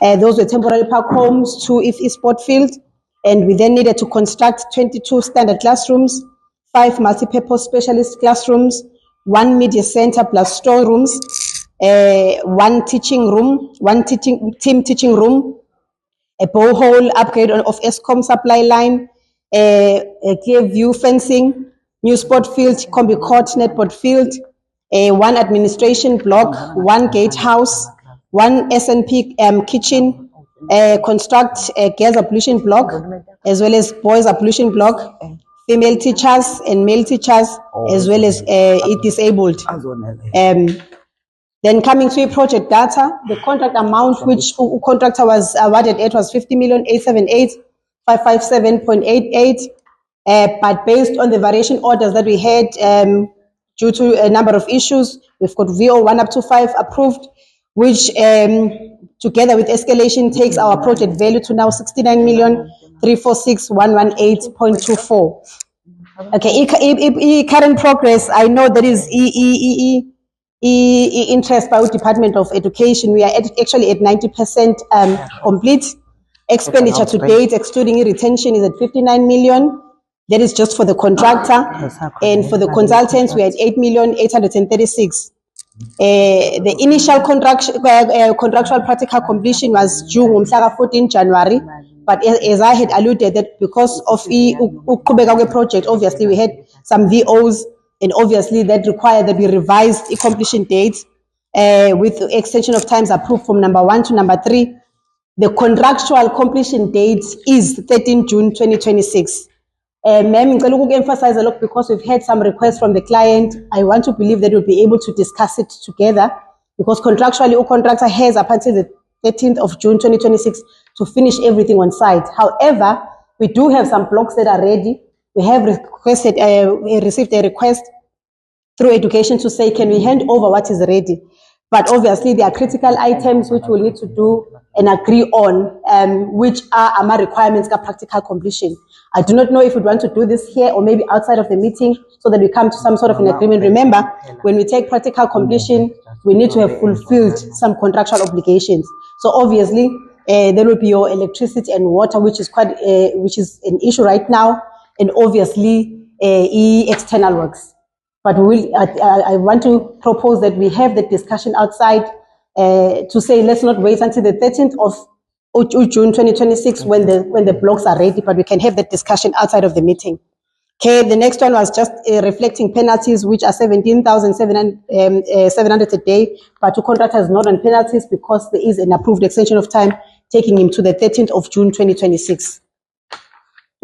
Those were temporary park homes, 2 FE sport field, and we then needed to construct 22 standard classrooms, 5 multi-purpose specialist classrooms, 1 media center plus storerooms, 1 teaching room, 1 team teaching room, a borehole upgrade of ESCOM supply line, a clear view fencing, new sport field, combi court, netball field, 1 administration block, 1 gatehouse, 1 SNP kitchen, construct a girls ablution block, as well as boys ablution block, female teachers and male teachers, as well as disabled. Then coming to project data, the contract amount which contractor was awarded at was 50,878,557.88. But based on the variation orders that we had due to a number of issues, we've got VO1 up to 5 approved, which together with escalation takes our project value to now 69,346,118.24. Okay, current progress, I know there is interest by the Department of Education. We are actually at 90% complete. Expenditure to date, excluding retention, is at 59 million. That is just for the contractor. And for the consultants, we are at 8,836,000. The initial contractual practical completion was due on 14 January. But as I had alluded, that because of the project, obviously we had some VOs, and obviously that required that we revised the completion dates with the extension of times approved from number 1 to number 3. The contractual completion date is 13 June 2026. Ma'am, I'm going to emphasize a lot because we've had some requests from the client. I want to believe that we'll be able to discuss it together, because contractually, our contractor has up until the 13th of June 2026 to finish everything on site. However, we do have some blocks that are ready. We have received a request through education to say, can we hand over what is ready? But obviously, there are critical items which we'll need to do and agree on, which are our requirements for practical completion. I do not know if we want to do this here or maybe outside of the meeting so that we come to some sort of an agreement. Remember, when we take practical completion, we need to have fulfilled some contractual obligations. So obviously, there will be your electricity and water, which is an issue right now, and obviously external works. But I want to propose that we have the discussion outside to say let's not wait until the 13th of June 2026 when the blocks are ready, but we can have that discussion outside of the meeting. Okay, the next one was just reflecting penalties, which are 17,700 a day, but to contractors not on penalties because there is an approved extension of time taking him to the 13th of June 2026.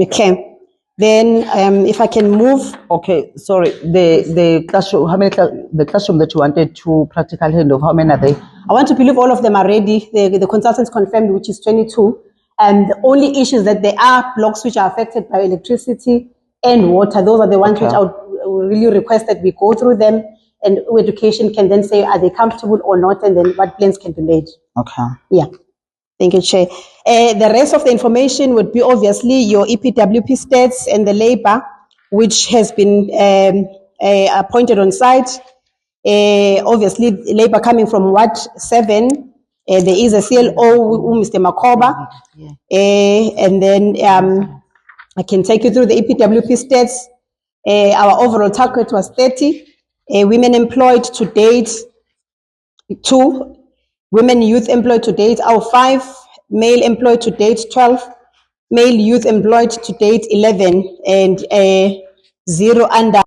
Okay. Then, if I can move. Okay, sorry. The classroom. How many? The classroom that you wanted to practical handoff. How many are they? I want to believe all of them are ready. The consultants confirmed, which is 22. And the only issue is that there are blocks which are affected by electricity and water. Those are the ones which I would really request that we go through them, and education can then say are they comfortable or not, and then what plans can be made. Okay. Yeah. Thank you, Chair. The rest of the information would be obviously your EPWP stats and the labor, which has been appointed on site. Obviously, labor coming from Ward 7. There is a CLO, Mr. Makoba. And then I can take you through the EPWP stats. Our overall target was 30. Women employed to date, 2. Women youth employed to date, 5. Male employed to date, 12. Male youth employed to date, 11. And 0 under